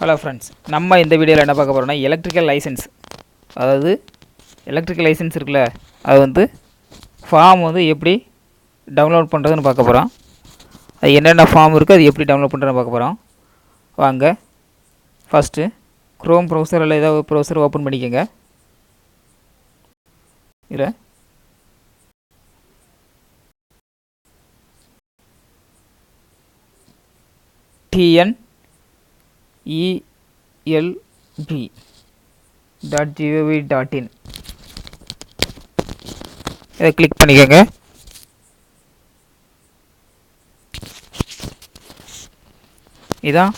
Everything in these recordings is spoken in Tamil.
ஹலோ ஃப்ரெண்ட்ஸ், நம்ம இந்த வீடியோவில் என்ன பார்க்க போகிறோம்னா எலக்ட்ரிக்கல் லைசன்ஸ், அதாவது எலக்ட்ரிக்கல் லைசன்ஸ் இருக்குல்ல, அது வந்து ஃபார்ம் வந்து எப்படி டவுன்லோட் பண்ணுறதுன்னு பார்க்க போகிறோம். அது என்னென்ன ஃபார்ம் இருக்குது, அது எப்படி டவுன்லோட் பண்ணுறதுன்னு பார்க்க போகிறோம். வாங்க, ஃபஸ்ட்டு க்ரோம் ப்ரௌசர் இல்லை ஏதாவது ப்ரௌசர் ஓப்பன் பண்ணிக்கோங்க. இதில் TNELB.gov.in இதை கிளிக் பண்ணிக்கோங்க. இதான்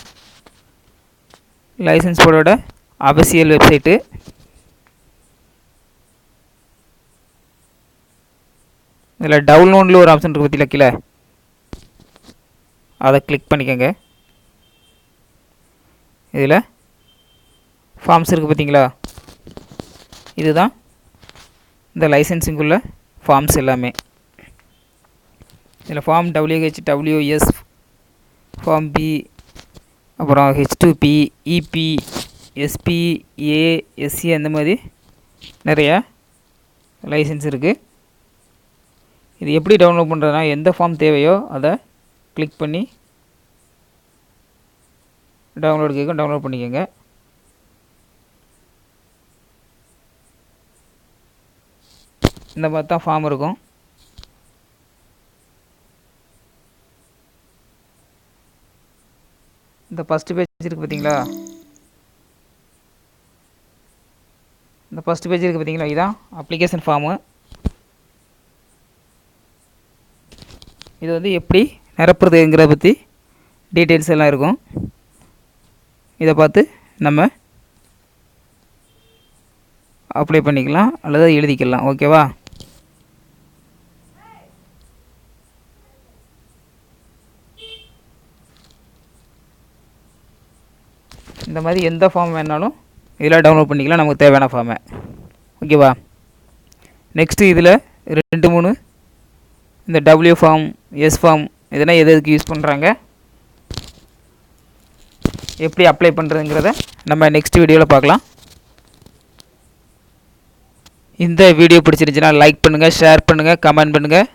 லைசன்ஸ் போர்டோட அஃபிஷியல் வெப்சைட்டு. இதில் டவுன்லோடில் ஒரு ஆப்ஷன் இருக்குது பற்றியில் கீழே, அதை கிளிக் பண்ணிக்கோங்க. இதில் ஃபார்ம்ஸ் இருக்குது பார்த்தீங்களா, இதுதான் இந்த லைசன்ஸிங்குள்ள ஃபார்ம்ஸ் எல்லாமே. இதில் form WH WS, form B, அப்புறம் H2P, EP, SP, A, SC அந்த மாதிரி நிறையா லைசன்ஸ் இருக்குது. இது எப்படி டவுன்லோட் பண்ணுறதுனா, எந்த ஃபார்ம் தேவையோ அதை கிளிக் பண்ணி டவுன்லோட் கேட்கும், டவுன்லோட் பண்ணிக்கோங்க. இந்த மாதிரி தான் ஃபார்ம் இருக்கும். இந்த ஃபஸ்ட்டு பேஜ் இருக்குது பார்த்தீங்களா, இந்த ஃபஸ்ட்டு பேஜ் இருக்குது பார்த்தீங்களா, இதுதான் அப்ளிகேஷன் ஃபார்மு. இது வந்து எப்படி நிரப்புறதுங்கிறத பற்றி டீட்டெயில்ஸ் எல்லாம் இருக்கும். இதை பார்த்து நம்ம அப்ளை பண்ணிக்கலாம் அல்லது எழுதிக்கலாம். ஓகேவா? இந்த மாதிரி எந்த ஃபார்ம் வேணாலும் இதில் டவுன்லோட் பண்ணிக்கலாம், நமக்கு தேவையான ஃபார்மை. ஓகேவா? நெக்ஸ்ட்டு இதில் 2-3 இந்த W ஃபார்ம், எஸ் ஃபார்ம், இதெல்லாம் எதுக்கு யூஸ் பண்ணுறாங்க, எப்படி அப்ளை பண்ணுறதுங்கிறத நம்ம நெக்ஸ்ட் வீடியோவில் பார்க்கலாம். இந்த வீடியோ பிடிச்சிருந்துச்சுன்னா லைக் பண்ணுங்கள், ஷேர் பண்ணுங்கள், கமெண்ட் பண்ணுங்கள்,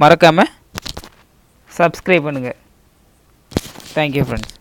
மறக்காமல் சப்ஸ்கிரைப் பண்ணுங்கள். Thank you friends.